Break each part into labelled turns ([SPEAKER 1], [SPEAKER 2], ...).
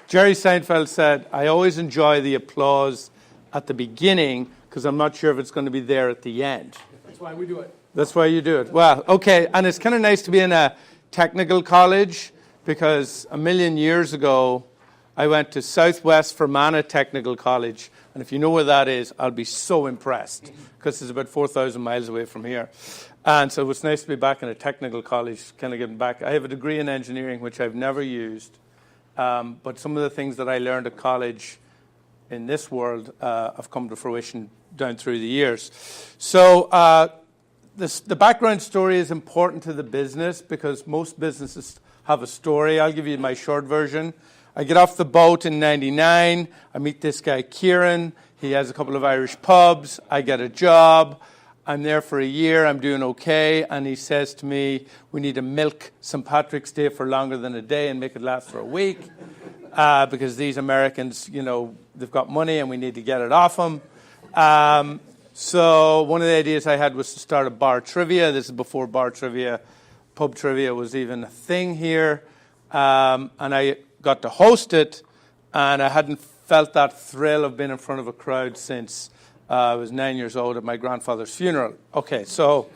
[SPEAKER 1] Jerry Seinfeld said, I always enjoy the applause at the beginning because I'm not sure if it's going to be there at the end.
[SPEAKER 2] That's why we do it.
[SPEAKER 1] That's why you do it. Well, okay. And it's kind of nice to be in a technical college because a million years ago, I went to Southwest Fermanagh Technical College. And if you know where that is, I'll be so impressed because it's about 4,000 miles away from here. And so it's nice to be back in a technical college, kind of getting back. I have a degree in engineering, which I've never used. But some of the things that I learned at college in this world have come to fruition down through the years. So the background story is important to the business because most businesses have a story. I'll give you my short version. I get off the boat in 99. I meet this guy, Kieran. He has a couple of Irish pubs. I get a job. I'm there for a year. I'm doing okay. And he says to me, we need to milk St. Patrick's Day for longer than a day and make it last for a week because these Americans, you know, they've got money and we need to get it off them. So one of the ideas I had was to start a bar trivia. This is before bar trivia, pub trivia was even a thing here. And I got to host it, and I hadn't felt that thrill of being in front of a crowd since I was 9 years old at my grandfather's funeral. Okay, so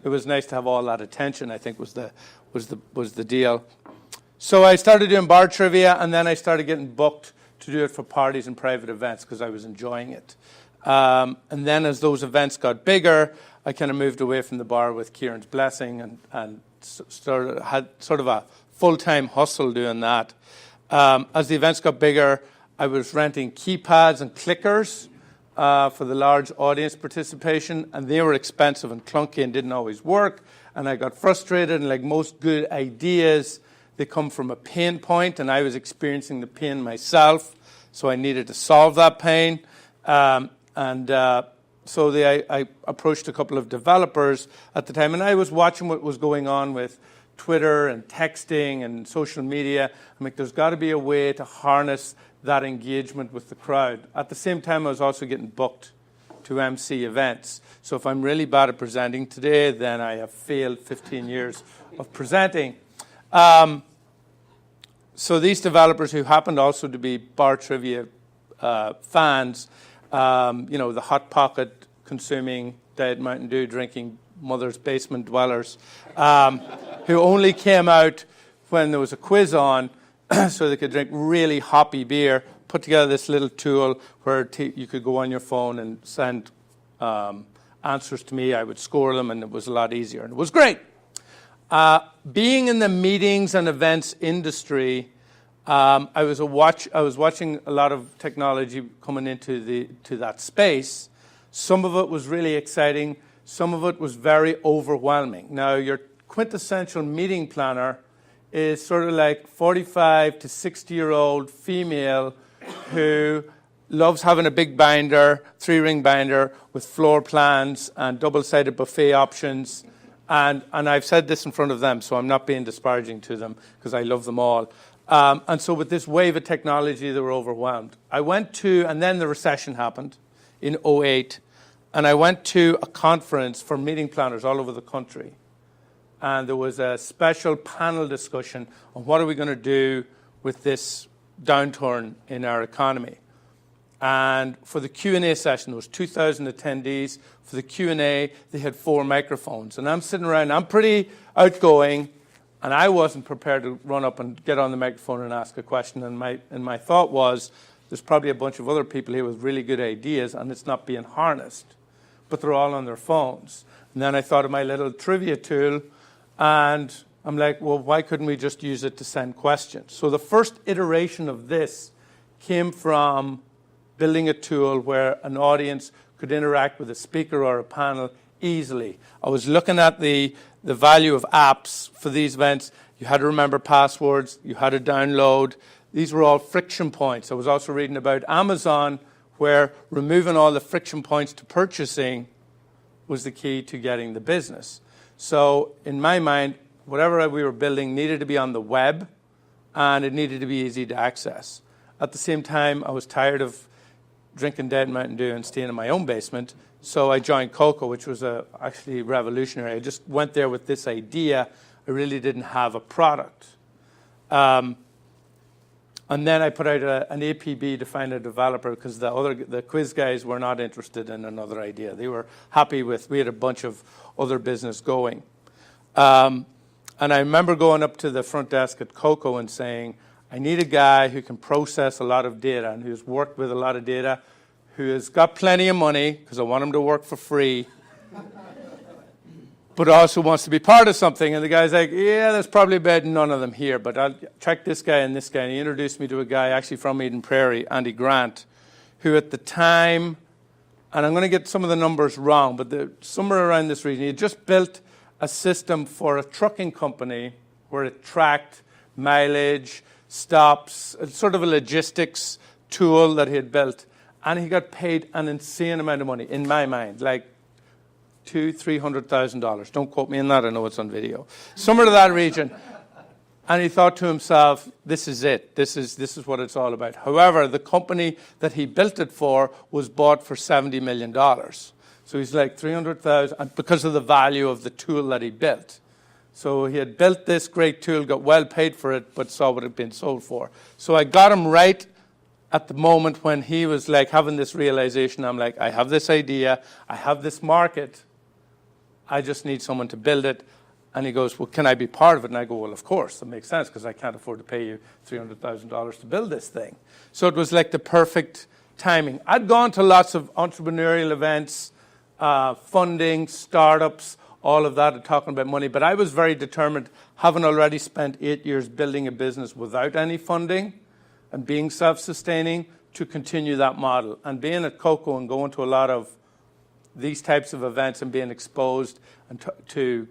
[SPEAKER 1] it was nice to have all that attention, I think was the deal. So I started doing bar trivia, and then I started getting booked to do it for parties and private events because I was enjoying it. And then as those events got bigger, I kind of moved away from the bar with Kieran's blessing and had sort of a full-time hustle doing that. As the events got bigger, I was renting keypads and clickers for the large audience participation, and they were expensive and clunky and didn't always work. And I got frustrated, and like most good ideas, they come from a pain point, and I was experiencing the pain myself, so I needed to solve that pain. So I approached a couple of developers at the time, and I was watching what was going on with Twitter and texting and social media. I'm like, there's got to be a way to harness that engagement with the crowd. At the same time, I was also getting booked to MC events. So if I'm really bad at presenting today, then I have failed 15 years of presenting. So these developers who happened also to be bar trivia fans, the Hot Pocket consuming, Diet Mountain Dew drinking mother's basement dwellers, who only came out when there was a quiz on so they could drink really hoppy beer, put together this little tool where you could go on your phone and send answers to me. I would score them, and it was a lot easier, and it was great. Being in the meetings and events industry, I was watching a lot of technology coming into that space. Some of it was really exciting. Some of it was very overwhelming. Now, your quintessential meeting planner is sort of like 45 to 60-year-old female who loves having a big binder, 3-ring binder with floor plans and double-sided buffet options. And I've said this in front of them, so I'm not being disparaging to them because I love them all. And so with this wave of technology, they were overwhelmed. And then the recession happened in 2008. And I went to a conference for meeting planners all over the country. And there was a special panel discussion on what are we going to do with this downturn in our economy. And for the Q&A session, there was 2,000 attendees. For the Q&A, they had 4 microphones. And I'm sitting around, I'm pretty outgoing, and I wasn't prepared to run up and get on the microphone and ask a question. And my thought was, there's probably a bunch of other people here with really good ideas, and it's not being harnessed. But they're all on their phones. And then I thought of my little trivia tool, and I'm like, well, why couldn't we just use it to send questions? So the first iteration of this came from building a tool where an audience could interact with a speaker or a panel easily. I was looking at the value of apps for these events. You had to remember passwords. You had to download. These were all friction points. I was also reading about Amazon, where removing all the friction points to purchasing was the key to getting the business. So in my mind, whatever we were building needed to be on the web, and it needed to be easy to access. At the same time, I was tired of drinking Diet Mountain Dew and staying in my own basement, So I joined Cocoa, which was actually revolutionary. I just went there with this idea. I really didn't have a product. And then I put out an APB to find a developer because the quiz guys were not interested in another idea. They were happy we had a bunch of other business going. And I remember going up to the front desk at Cocoa and saying, I need a guy who can process a lot of data and who's worked with a lot of data, who has got plenty of money, because I want him to work for free, but also wants to be part of something. And the guy's like, yeah, there's probably about none of them here, but I'll check this guy and this guy. And he introduced me to a guy actually from Eden Prairie, Andy Grant, who at the time, and I'm going to get some of the numbers wrong, but somewhere around this region, he had just built a system for a trucking company where it tracked mileage, stops, sort of a logistics tool that he had built. And he got paid an insane amount of money, in my mind, like $200,000-$300,000. Don't quote me on that. I know it's on video. Somewhere to that region. And he thought to himself, this is it. This is what it's all about. However, the company that he built it for was bought for $70 million. So he's like $300,000 because of the value of the tool that he built. So he had built this great tool, got well paid for it, but saw what it had been sold for. So I got him right at the moment when he was like having this realization. I'm like, I have this idea, I have this market, I just need someone to build it. And he goes, well, can I be part of it? And I go, well, of course, that makes sense, because I can't afford to pay you $300,000 to build this thing. So it was like the perfect timing. I'd gone to lots of entrepreneurial events, funding, startups, all of that, and talking about money. But I was very determined, having already spent 8 years building a business without any funding and being self-sustaining, to continue that model. And being at Cocoa and going to a lot of these types of events and being exposed and to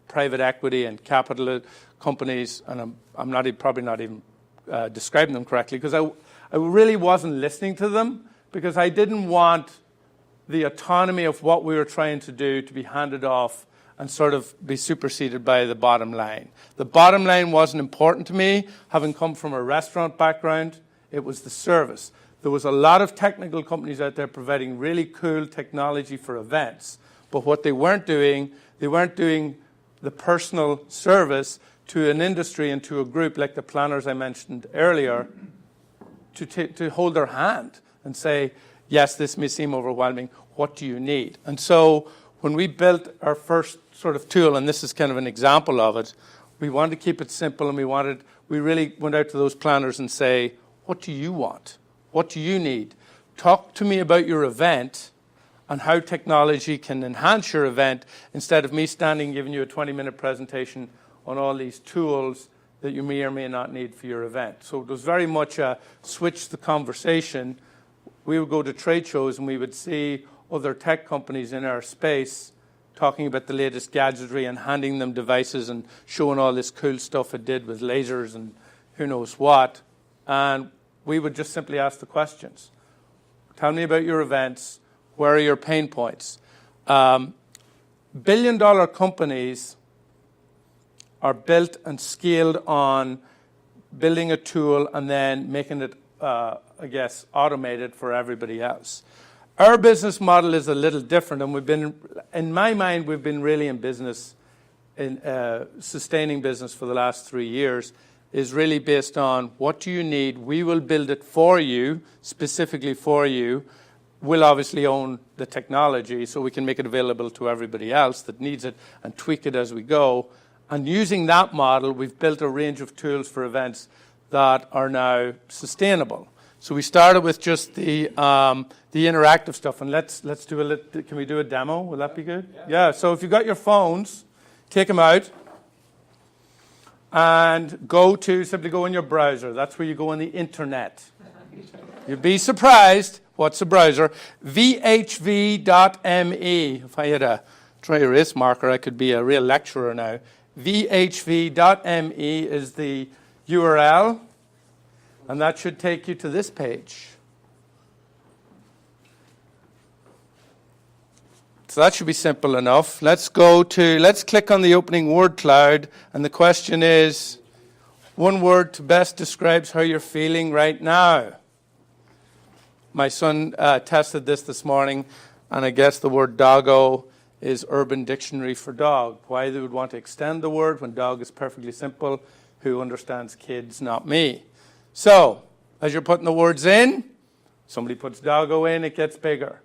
[SPEAKER 1] private equity and capital companies, and I'm probably not even describing them correctly, because I really wasn't listening to them, because I didn't want the autonomy of what we were trying to do to be handed off and sort of be superseded by the bottom line. The bottom line wasn't important to me. Having come from a restaurant background, it was the service. There was a lot of technical companies out there providing really cool technology for events, but what they weren't doing the personal service to an industry and to a group like the planners I mentioned earlier, to hold their hand and say, yes, this may seem overwhelming, what do you need? And so when we built our first sort of tool, and this is kind of an example of it, we wanted to keep it simple, and we really went out to those planners and say, what do you want? What do you need? Talk to me about your event and how technology can enhance your event, instead of me standing giving you a 20-minute presentation on all these tools that you may or may not need for your event. So it was very much a switch the conversation. We would go to trade shows and we would see other tech companies in our space talking about the latest gadgetry and handing them devices and showing all this cool stuff it did with lasers and who knows what. And we would just simply ask the questions. Tell me about your events. Where are your pain points? Billion-dollar companies are built and scaled on building a tool and then making it, automated for everybody else. Our business model is a little different, and in my mind, we've been really in business, in sustaining business for the last 3 years, is really based on what do you need? We will build it for you, specifically for you. We'll obviously own the technology so we can make it available to everybody else that needs it and tweak it as we go. And using that model, we've built a range of tools for events that are now sustainable. So we started with just the interactive stuff, and let's do can we do a demo? Will that be good? Yeah. So if you've got your phones, take them out and simply go in your browser. That's where you go on the internet. You'd be surprised. What's a browser? VHV.me. If I had a dry erase marker, I could be a real lecturer now. VHV.me is the URL, and that should take you to this page. So that should be simple enough. Let's click on the opening word cloud, and the question is, one word to best describes how you're feeling right now. My son tested this morning, and I guess the word doggo is Urban Dictionary for dog. Why they would want to extend the word when dog is perfectly simple. Who understands kids? Not me. So, as you're putting the words in, somebody puts doggo in, it gets bigger.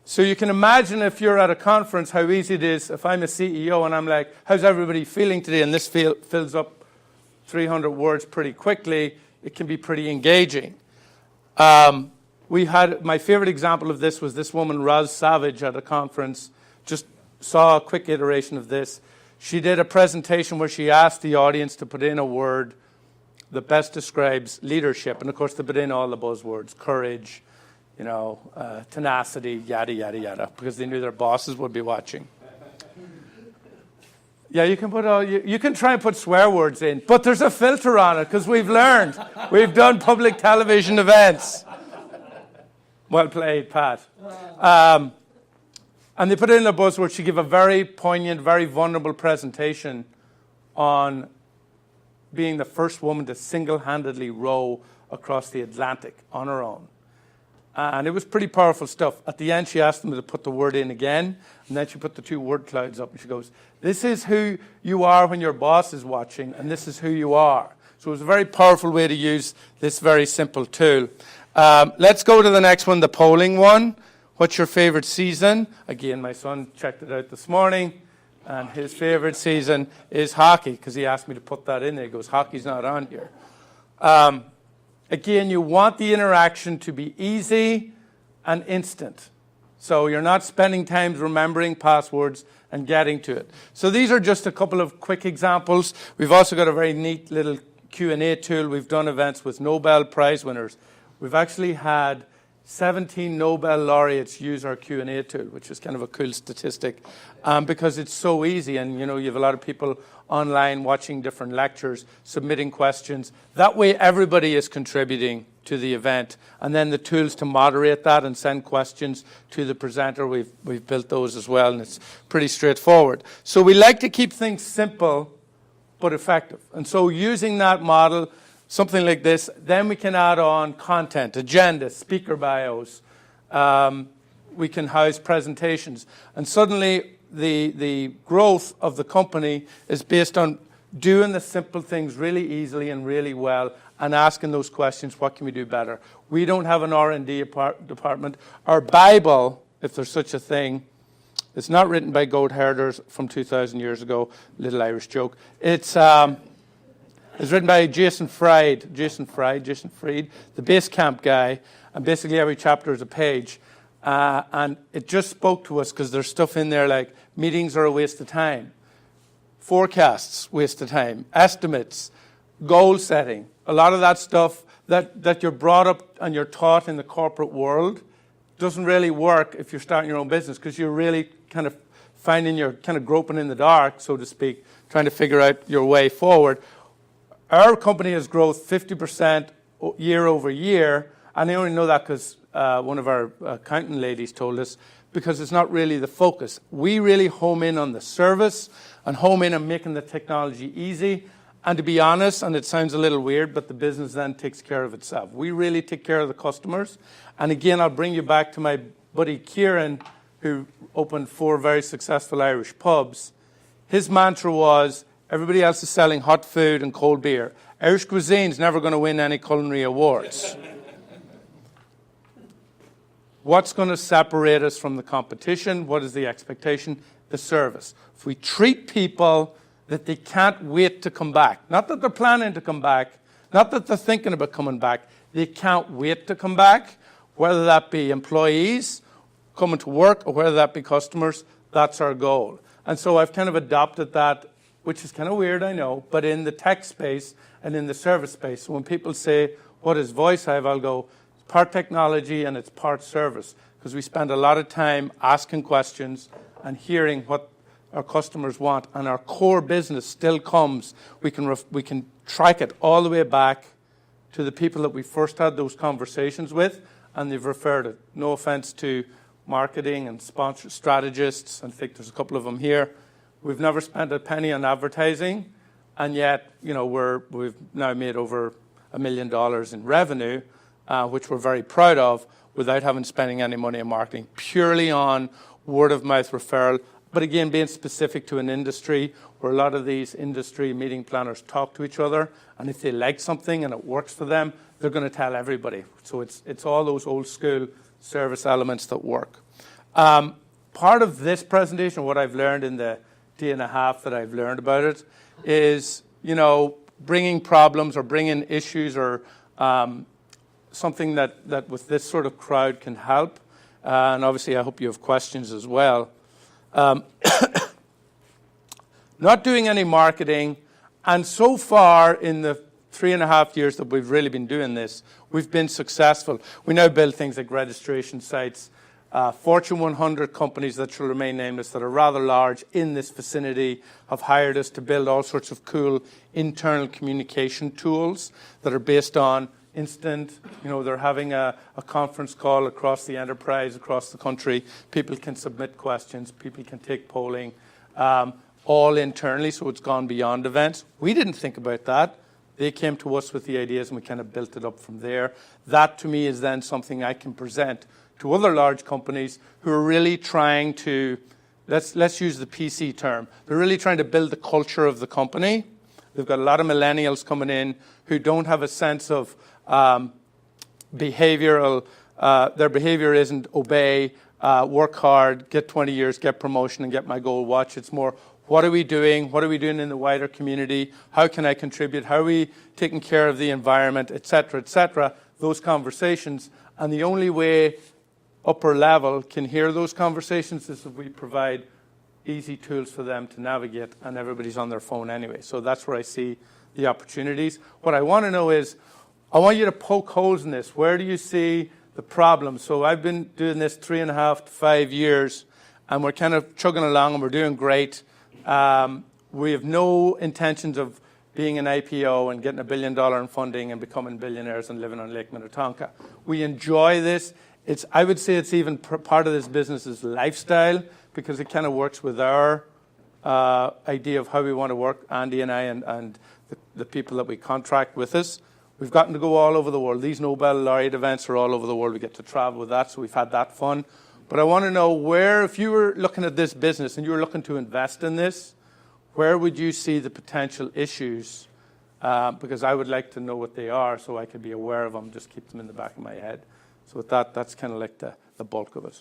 [SPEAKER 1] So you can imagine if you're at a conference how easy it is if I'm a CEO and I'm like, how's everybody feeling today? And this fills up 300 words pretty quickly. It can be pretty engaging. My favorite example of this was this woman, Roz Savage, at a conference. Just saw a quick iteration of this. She did a presentation where she asked the audience to put in a word that best describes leadership. And, of course, they put in all the buzzwords, courage, tenacity, yada, yada, yada, because they knew their bosses would be watching. Yeah, you can try and put swear words in, but there's a filter on it because we've learned. We've done public television events. Well played, Pat. And they put in the buzzword. She gave a very poignant, very vulnerable presentation on being the first woman to single-handedly row across the Atlantic on her own. And it was pretty powerful stuff. At the end, she asked them to put the word in again, and then she put the two word clouds up, and she goes, this is who you are when your boss is watching, and this is who you are. So it was a very powerful way to use this very simple tool. Let's go to the next one, the polling one. What's your favorite season? Again, my son checked it out this morning, and his favorite season is hockey, because he asked me to put that in there. He goes, hockey's not on here. Again, you want the interaction to be easy and instant. So you're not spending time remembering passwords and getting to it. So these are just a couple of quick examples. We've also got a very neat little Q&A tool. We've done events with Nobel Prize winners. We've actually had 17 Nobel laureates use our Q&A tool, which is kind of a cool statistic, because it's so easy. And, you have a lot of people online watching different lectures, submitting questions. That way, everybody is contributing to the event. And then the tools to moderate that and send questions to the presenter, we've built those as well, and it's pretty straightforward. So we like to keep things simple but effective. And so using that model, something like this, then we can add on content, agenda, speaker bios. We can house presentations. And suddenly the growth of the company is based on doing the simple things really easily and really well and asking those questions, what can we do better? We don't have an R&D department. Our Bible, if there's such a thing, it's not written by goat herders from 2,000 years ago, little Irish joke. It's written by Jason Fried, the base camp guy, and basically every chapter is a page. And it just spoke to us because there's stuff in there like meetings are a waste of time, forecasts, waste of time, estimates, goal setting. A lot of that stuff that you're brought up and you're taught in the corporate world doesn't really work if you're starting your own business because you're really kind of groping in the dark, so to speak, trying to figure out your way forward. Our company has grown 50% year over year, and I only know that because one of our accountant ladies told us, because it's not really the focus. We really home in on the service and home in on making the technology easy. And to be honest, and it sounds a little weird, but the business then takes care of itself. We really take care of the customers. And again, I'll bring you back to my buddy Kieran, who opened 4 very successful Irish pubs. His mantra was, everybody else is selling hot food and cold beer. Irish cuisine's never going to win any culinary awards. What's going to separate us from the competition? What is the expectation? The service. If we treat people that they can't wait to come back, not that they're planning to come back, not that they're thinking about coming back, they can't wait to come back, whether that be employees coming to work or whether that be customers, that's our goal. And so I've kind of adopted that, which is kind of weird, I know, but in the tech space and in the service space. So when people say, what is Voice Hive? I'll go, it's part technology and it's part service, because we spend a lot of time asking questions and hearing what our customers want, and our core business still comes. We can track it all the way back to the people that we first had those conversations with, and they've referred it. No offense to marketing and sponsor strategists, I think there's a couple of them here. We've never spent a penny on advertising, and yet, we've now made over $1 million in revenue, which we're very proud of, without spending any money on marketing, purely on word-of-mouth referral. But again, being specific to an industry where a lot of these industry meeting planners talk to each other, and if they like something and it works for them, they're going to tell everybody. So it's all those old school service elements that work. Part of this presentation, what I've learned in the day and a half that I've learned about it, is, bringing problems or bringing issues or something that with this sort of crowd can help. And obviously, I hope you have questions as well. Not doing any marketing, and so far in the 3.5 years that we've really been doing this, we've been successful. We now build things like registration sites, Fortune 100 companies that shall remain nameless that are rather large in this vicinity have hired us to build all sorts of cool internal communication tools that are based on instant, they're having a conference call across the enterprise, across the country. People can submit questions. People can take polling, all internally, so it's gone beyond events. We didn't think about that. They came to us with the ideas, and we kind of built it up from there. That, to me, is then something I can present to other large companies who are really trying to, let's use the PC term, they're really trying to build the culture of the company. They've got a lot of millennials coming in who don't have a sense of behavioral, their behavior isn't obey, work hard, get 20 years, get promotion, and get my gold watch. It's more, what are we doing? What are we doing in the wider community? How can I contribute? How are we taking care of the environment, et cetera, et cetera? Those conversations. And the only way upper level can hear those conversations is if we provide easy tools for them to navigate, and everybody's on their phone anyway. So that's where I see the opportunities. What I want to know is, I want you to poke holes in this. Where do you see the problem? So I've been doing this 3.5 to 5 years, and we're kind of chugging along, and we're doing great. We have no intentions of being an IPO and getting $1 billion in funding and becoming billionaires and living on Lake Minnetonka. We enjoy this. I would say it's even part of this business's lifestyle, because it kind of works with our idea of how we want to work, Andy and I, and the people that we contract with us. We've gotten to go all over the world. These Nobel laureate events are all over the world. We get to travel with that, so we've had that fun. But I want to know where, if you were looking at this business and you were looking to invest in this, where would you see the potential issues? Because I would like to know what they are so I could be aware of them, just keep them in the back of my head. So with that, that's kind of like the bulk of it.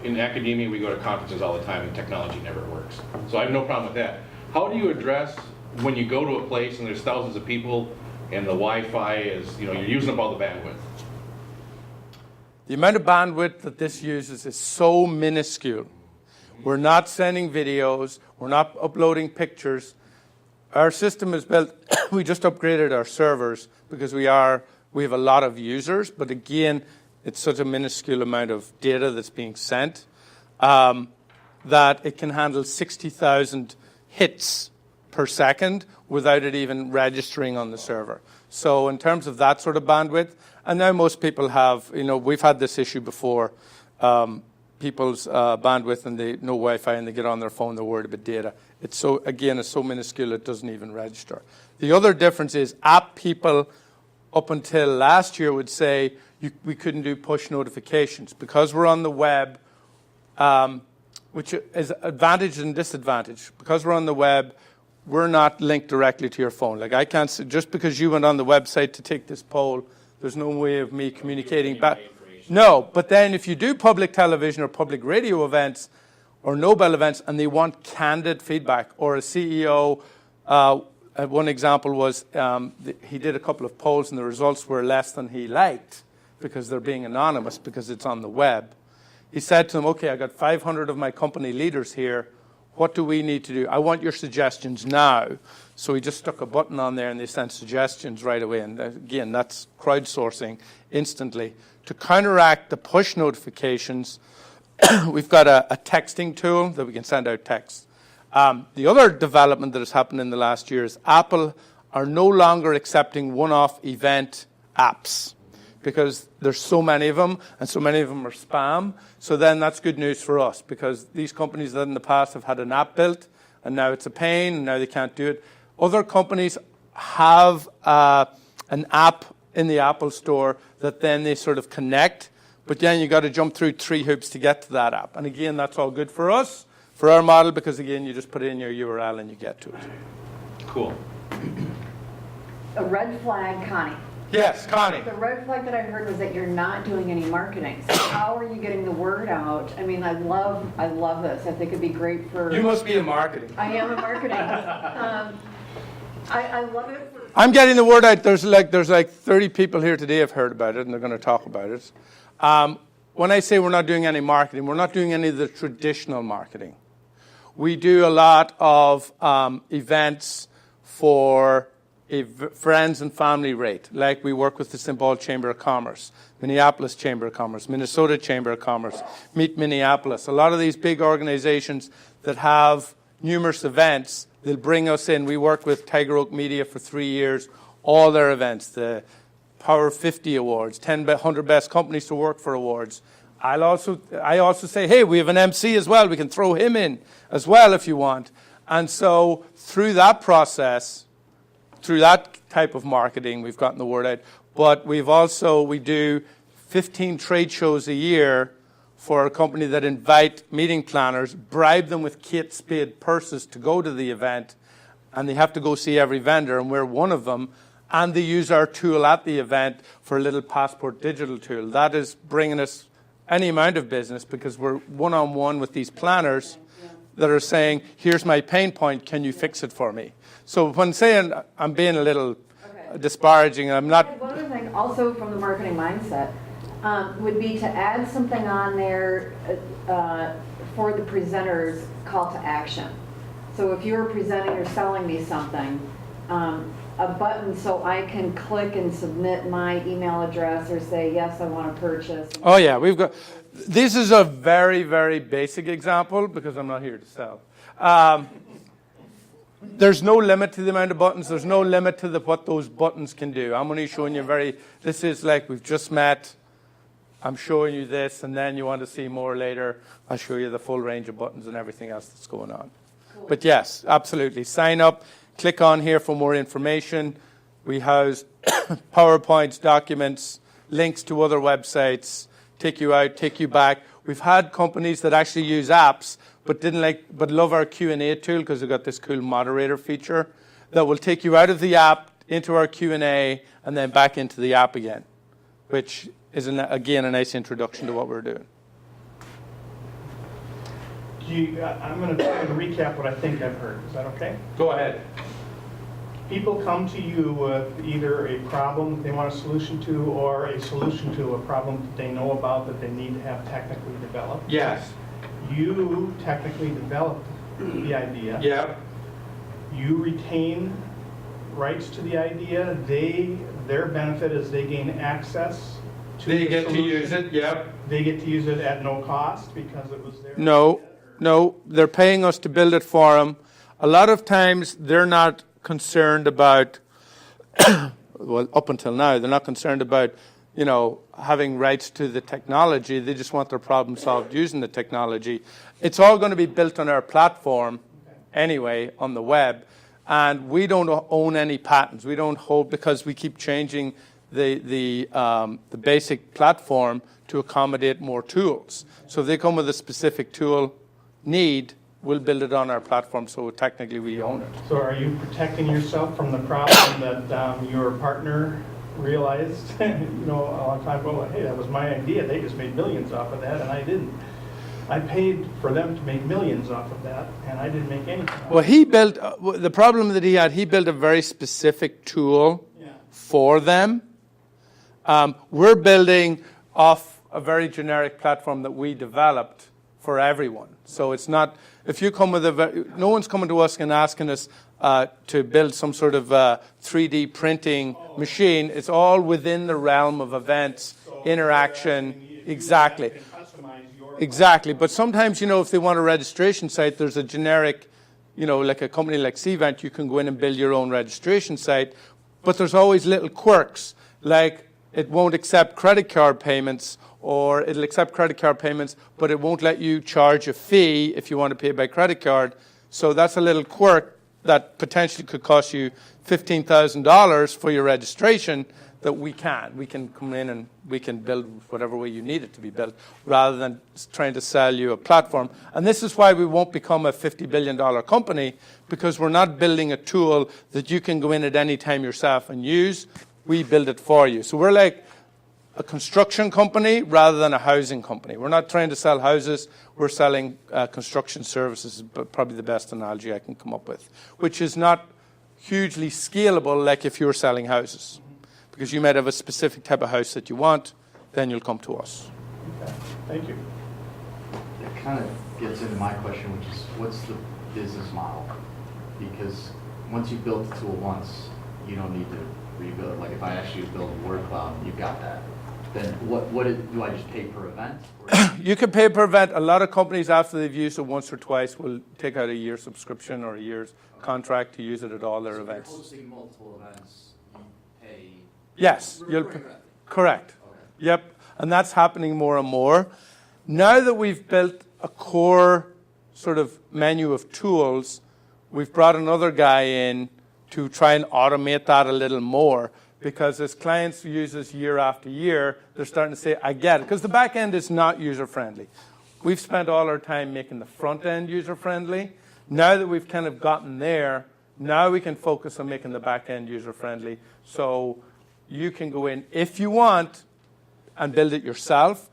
[SPEAKER 2] In academia, we go to conferences all the time, and technology never works. So I have no problem with that. How do you address when you go to a place and there's thousands of people and the Wi-Fi is, you're using up all the bandwidth?
[SPEAKER 1] The amount of bandwidth that this uses is so minuscule. We're not sending videos. We're not uploading pictures. Our system is built, we just upgraded our servers because we have a lot of users, but again, it's such a minuscule amount of data that's being sent that it can handle 60,000 hits per second without it even registering on the server. So in terms of that sort of bandwidth, and now most people have, we've had this issue before, people's bandwidth and they no Wi-Fi and they get on their phone, they're worried about data. It's so minuscule it doesn't even register. The other difference is app people up until last year would say we couldn't do push notifications. Because we're on the web, which is advantage and disadvantage. Because we're on the web, we're not linked directly to your phone. Like I can't, just because you went on the website to take this poll, there's no way of me communicating back. No, but then if you do public television or public radio events or Nobel events and they want candid feedback, or a CEO, one example was he did a couple of polls and the results were less than he liked because they're being anonymous because it's on the web. He said to them, okay, I got 500 of my company leaders here. What do we need to do? I want your suggestions now. So he just stuck a button on there and they sent suggestions right away. And again, that's crowdsourcing instantly. To counteract the push notifications, we've got a texting tool that we can send out texts. The other development that has happened in the last year is Apple are no longer accepting one-off event apps because there's so many of them, and so many of them are spam. So then that's good news for us because these companies that in the past have had an app built, and now it's a pain, and now they can't do it. Other companies have an app in the Apple Store that then they sort of connect, but then you got to jump through 3 hoops to get to that app. And again, that's all good for us, for our model, because again, you just put in your URL and you get to it.
[SPEAKER 2] Cool.
[SPEAKER 3] A red flag, Connie.
[SPEAKER 1] Yes, Connie.
[SPEAKER 3] The red flag that I heard was that you're not doing any marketing. So how are you getting the word out? I mean, I love this. I think it'd be great for.
[SPEAKER 1] You must be in marketing.
[SPEAKER 3] I am in marketing. I love it.
[SPEAKER 1] I'm getting the word out. There's like 30 people here today have heard about it, and they're going to talk about it. When I say we're not doing any marketing, we're not doing any of the traditional marketing. We do a lot of events for a friends and family rate. Like we work with the St. Paul Chamber of Commerce, Minneapolis Chamber of Commerce, Minnesota Chamber of Commerce, Meet Minneapolis. A lot of these big organizations that have numerous events, they'll bring us in. We worked with Tiger Oak Media for 3 years, all their events, the Power 50 Awards, 100 Best Companies to Work for Awards. I also say, hey, we have an MC as well. We can throw him in as well if you want. And so through that process, through that type of marketing, we've gotten the word out. But we do 15 trade shows a year for a company that invite meeting planners, bribe them with Kate Spade purses to go to the event, and they have to go see every vendor, and we're one of them. And they use our tool at the event for a little passport digital tool. That is bringing us any amount of business because we're one-on-one with these planners that are saying, here's my pain point, can you fix it for me? So when saying I'm being a little disparaging, I'm not.
[SPEAKER 3] One other thing, also from the marketing mindset, would be to add something on there for the presenter's call to action. So if you're presenting or selling me something, a button so I can click and submit my email address or say, yes, I want to purchase.
[SPEAKER 1] Oh, yeah, we've got. This is a very, very basic example because I'm not here to sell. There's no limit to the amount of buttons. There's no limit to what those buttons can do. I'm only showing you this is like we've just met. I'm showing you this, and then you want to see more later. I'll show you the full range of buttons and everything else that's going on. Cool. But yes, absolutely. Sign up. Click on here for more information. We house PowerPoints, documents, links to other websites, take you out, take you back. We've had companies that actually use apps but love our Q&A tool because we've got this cool moderator feature that will take you out of the app into our Q&A and then back into the app again, which is, again, a nice introduction to what we're doing.
[SPEAKER 4] I'm going to try to recap what I think I've heard. Is that okay?
[SPEAKER 1] Go ahead.
[SPEAKER 4] People come to you with either a problem they want a solution to or a solution to a problem that they know about that they need to have technically developed.
[SPEAKER 1] Yes.
[SPEAKER 4] You technically developed the idea.
[SPEAKER 1] Yep.
[SPEAKER 4] You retain rights to the idea. Their benefit is they gain access to
[SPEAKER 1] They
[SPEAKER 4] the
[SPEAKER 1] get
[SPEAKER 4] solution.
[SPEAKER 1] to use it, yep.
[SPEAKER 4] They get to use it at no cost because it was their
[SPEAKER 1] No, they're paying us to build it for them. A lot of times they're not concerned about, well, up until now, they're not concerned about, having rights to the technology. They just want their problem solved using the technology. It's all going to be built on our platform anyway, on the web. And we don't own any patents. We don't hold, because we keep changing the basic platform to accommodate more tools. So if they come with a specific tool need, we'll build it on our platform, so technically we own it.
[SPEAKER 4] So are you protecting yourself from the problem that your partner realized a long time ago? Hey, that was my idea. They just made millions off of that, and I didn't. I paid for them to make millions off of that, and I didn't make anything.
[SPEAKER 1] Well, he built, the problem that he built a very specific tool for them. We're building off a very generic platform that we developed for everyone. So it's not, if you come with no one's coming to us and asking us to build some sort of 3D printing machine. It's all within the realm of events, interaction, exactly. Exactly. But sometimes, if they want a registration site, there's a generic, like a company like Cvent, you can go in and build your own registration site. But there's always little quirks, like it won't accept credit card payments, or it'll accept credit card payments, but it won't let you charge a fee if you want to pay by credit card. So that's a little quirk that potentially could cost you $15,000 for your registration that we can come in and we can build whatever way you need it to be built, rather than trying to sell you a platform. And this is why we won't become a $50 billion company, because we're not building a tool that you can go in at any time yourself and use. We build it for you. So we're like a construction company rather than a housing company. We're not trying to sell houses. We're selling construction services, but probably the best analogy I can come up with, which is not hugely scalable like if you were selling houses. Because you might have a specific type of house that you want, then you'll come to us.
[SPEAKER 4] Okay, thank you.
[SPEAKER 5] It kind of gets into my question, which is, what's the business model? Because once you've built the tool once, you don't need to rebuild it. Like if I ask you to build a word cloud, you've got that. Then do I just pay per event?
[SPEAKER 1] You can pay per event. A lot of companies, after they've used it once or twice, will take out a year subscription or a year's contract to use it at all their events.
[SPEAKER 5] If you're hosting multiple events, you pay.
[SPEAKER 1] Yes, correct. Okay. Yep, and that's happening more and more. Now that we've built a core sort of menu of tools, we've brought another guy in to try and automate that a little more, because as clients use this year after year, they're starting to say, I get it, because the back end is not user-friendly. We've spent all our time making the front end user-friendly. Now that we've kind of gotten there, now we can focus on making the back end user-friendly. So you can go in if you want and build it yourself,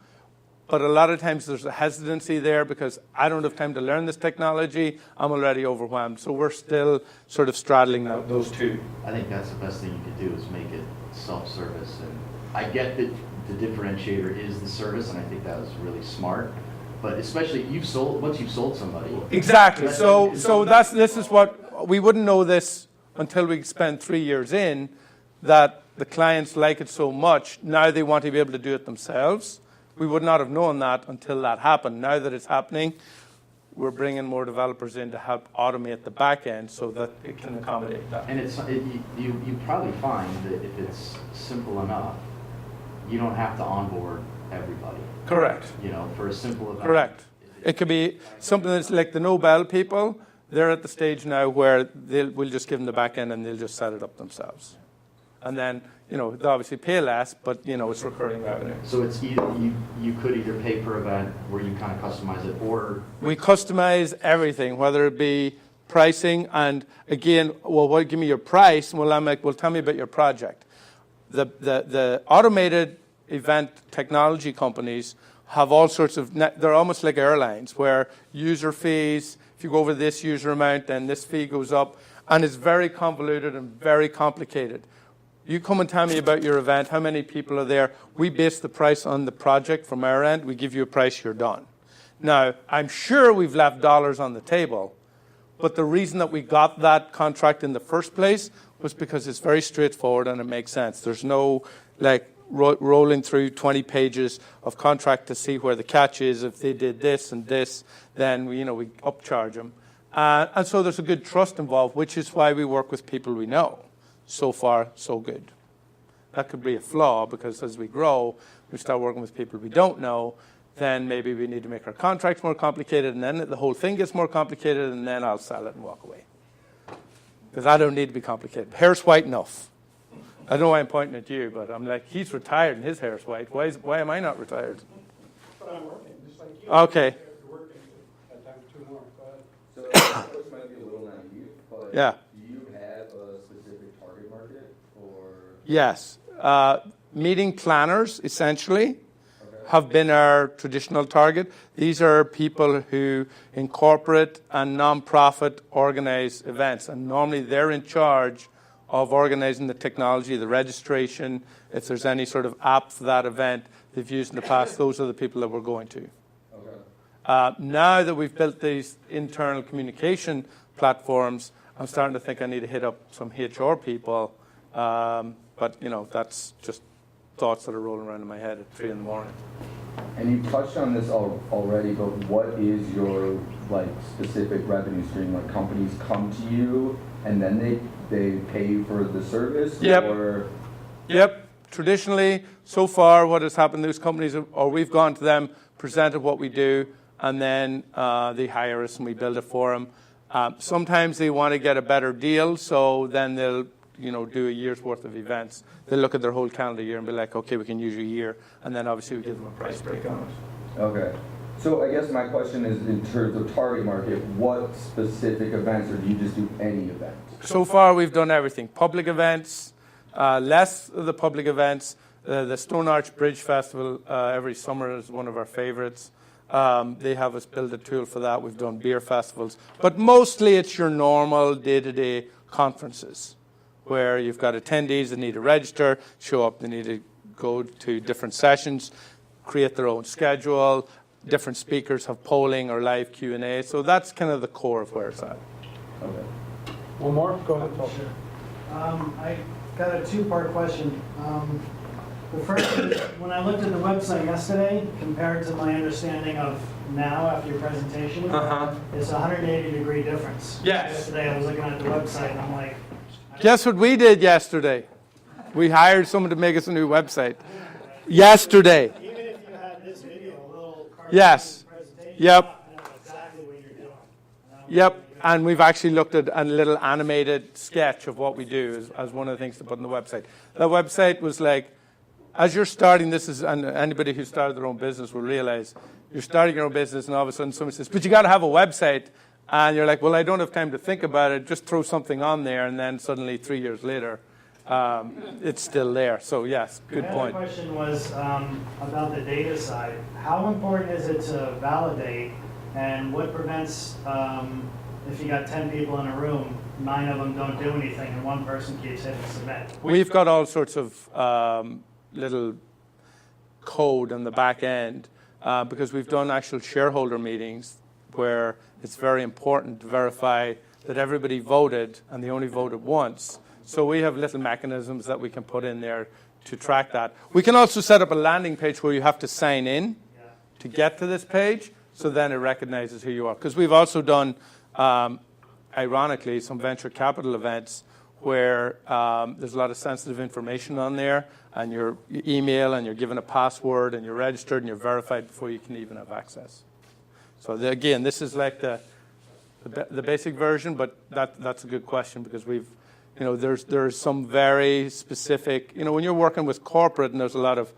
[SPEAKER 1] but a lot of times there's a hesitancy there because I don't have time to learn this technology. I'm already overwhelmed. So we're still sort of straddling those two.
[SPEAKER 5] I think that's the best thing you could do, is make it self-service. And I get that the differentiator is the service, and I think that was really smart. But especially once you've sold somebody.
[SPEAKER 1] Exactly. So this is what we wouldn't know this until we spend 3 years in, that the clients like it so much. Now they want to be able to do it themselves. We would not have known that until that happened. Now that it's happening, we're bringing more developers in to help automate the back end so that it can accommodate that.
[SPEAKER 5] And you probably find that if it's simple enough, you don't have to onboard everybody.
[SPEAKER 1] Correct.
[SPEAKER 5] For a simple event.
[SPEAKER 1] Correct. It could be something that's like the Nobel people. They're at the stage now where we'll just give them the back end and they'll just set it up themselves. And then, they obviously pay less, but, it's recurring revenue.
[SPEAKER 5] So it's either you could either pay per event where you kind of customize it, or...
[SPEAKER 1] We customize everything, whether it be pricing, and again, give me your price. Well, I'm like, tell me about your project. The automated event technology companies have all sorts of, they're almost like airlines, where user fees, if you go over this user amount, then this fee goes up, and it's very convoluted and very complicated. You come and tell me about your event, how many people are there. We base the price on the project from our end. We give you a price, you're done. Now, I'm sure we've left dollars on the table, but the reason that we got that contract in the first place was because it's very straightforward and it makes sense. There's no rolling through 20 pages of contract to see where the catch is. If they did this and this, then we upcharge them. And so there's a good trust involved, which is why we work with people we know. So far, so good. That could be a flaw, because as we grow, we start working with people we don't know, then maybe we need to make our contracts more complicated, and then the whole thing gets more complicated, and then I'll sell it and walk away. Because I don't need to be complicated. Hair's white enough. I don't know why I'm pointing at you, but I'm like, he's retired and his hair's white. Why am I not retired?
[SPEAKER 4] But I'm working, just like you.
[SPEAKER 1] Okay.
[SPEAKER 4] You're working at times 2 more.
[SPEAKER 6] So this might be a little naive, but
[SPEAKER 1] Yeah.
[SPEAKER 6] do you have a specific target market, or?
[SPEAKER 1] Yes. Meeting planners, essentially, have been our traditional target. These are people who, in corporate and non-profit, organize events. And normally they're in charge of organizing the technology, the registration. If there's any sort of app for that event they've used in the past, those are the people that we're going to.
[SPEAKER 6] Okay.
[SPEAKER 1] Now that we've built these internal communication platforms, I'm starting to think I need to hit up some HR people. But, that's just thoughts that are rolling around in my head at 3 in the morning.
[SPEAKER 6] And you touched on this already, but what is your specific revenue stream? Like, companies come to you and then they pay for the service?
[SPEAKER 1] Yep.
[SPEAKER 6] Or?
[SPEAKER 1] Yep. Traditionally, so far, what has happened, those companies, or we've gone to them, presented what we do, and then they hire us and we build it for them. Sometimes they want to get a better deal, so then they'll do a year's worth of events. They look at their whole calendar year and be like, okay, we can use a year, and then obviously we give them a price break on it.
[SPEAKER 6] Okay. So I guess my question is, in terms of target market, what specific events, or do you just do any event?
[SPEAKER 1] So far, we've done everything. Public events, less of the public events. The Stone Arch Bridge Festival every summer is one of our favorites. They have us build a tool for that. We've done beer festivals. But mostly it's your normal day-to-day conferences where you've got attendees that need to register, show up, they need to go to different sessions, create their own schedule. Different speakers have polling or live Q&A. So that's kind of the core of where it's at.
[SPEAKER 6] Okay.
[SPEAKER 4] One more? Go ahead, Paul.
[SPEAKER 7] I got a two-part question. The first is, when I looked at the website yesterday, compared to my understanding of now after your presentation, it's a 180-degree difference.
[SPEAKER 1] Yes.
[SPEAKER 7] Yesterday I was looking at the website and I'm like...
[SPEAKER 1] Guess what we did yesterday? We hired someone to make us a new website. Yesterday.
[SPEAKER 7] Even if you had this video, a little
[SPEAKER 1] Yes.
[SPEAKER 7] presentation,
[SPEAKER 1] Yep.
[SPEAKER 7] I know exactly what you're doing.
[SPEAKER 1] Yep. And we've actually looked at a little animated sketch of what we do as one of the things to put on the website. The website was like, as you're starting, and anybody who started their own business will realize, you're starting your own business and all of a sudden someone says, but you got to have a website. And you're like, well, I don't have time to think about it. Just throw something on there. And then suddenly 3 years later, it's still there. So yes, good point.
[SPEAKER 7] My other question was about the data side. How important is it to validate, and what prevents, if you got 10 people in a room, 9 of them don't do anything and one person keeps hitting submit?
[SPEAKER 1] We've got all sorts of little code on the back end because we've done actual shareholder meetings where it's very important to verify that everybody voted and they only voted once. So we have little mechanisms that we can put in there to track that. We can also set up a landing page where you have to sign in to get to this page, so then it recognizes who you are. Because we've also done, ironically, some venture capital events where there's a lot of sensitive information on there, and your email, and you're given a password, and you're registered, and you're verified before you can even have access. So again, this is like the basic version, but that's a good question because there's some very specific, when you're working with corporate and there's a lot of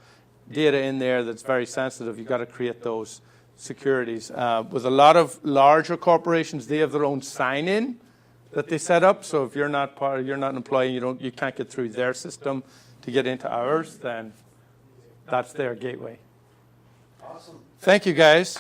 [SPEAKER 1] data in there that's very sensitive, you've got to create those securities. With a lot of larger corporations, they have their own sign-in that they set up. So if you're not an employee, you can't get through their system to get into ours, then that's their gateway.
[SPEAKER 7] Awesome.
[SPEAKER 1] Thank you, guys.